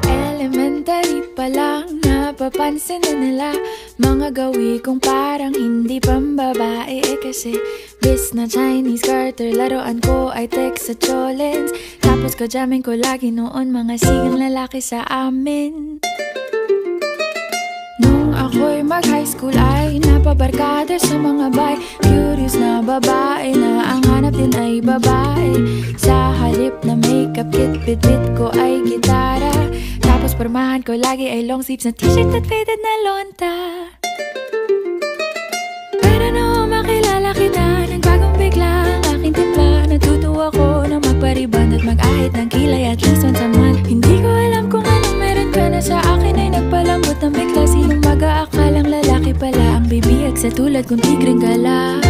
Elementary pa lang, napapansin na nila mga gawi kong parang hindi pambabae. Kasi bis na Chinese garter, laruan ko ay text sa cholens. Tapos ko jamming ko lagi noon mga sigang lalaki sa amin. Nung ako'y mag-high school ay napabarkada sa mga bay. Curious na babae na ang hanap din ay babae. Sa halip na makeup kit, bit-bit ko ay gitara. Tapos pormahan ko lagi ay long sleeves na t-shirt at faded na lonta. Pero nung makilala kita, nagbagong bigla ang aking timpla. Natutuwa ko na magpariband at mag-ahit ng kilay at least once a month. Hindi ko alam kung anong meron ka na sa akin ay nagpalambot ng bigla. Sinong mag-aakalang lalaki pala ang bibihag sa tulad kong tigreng gala.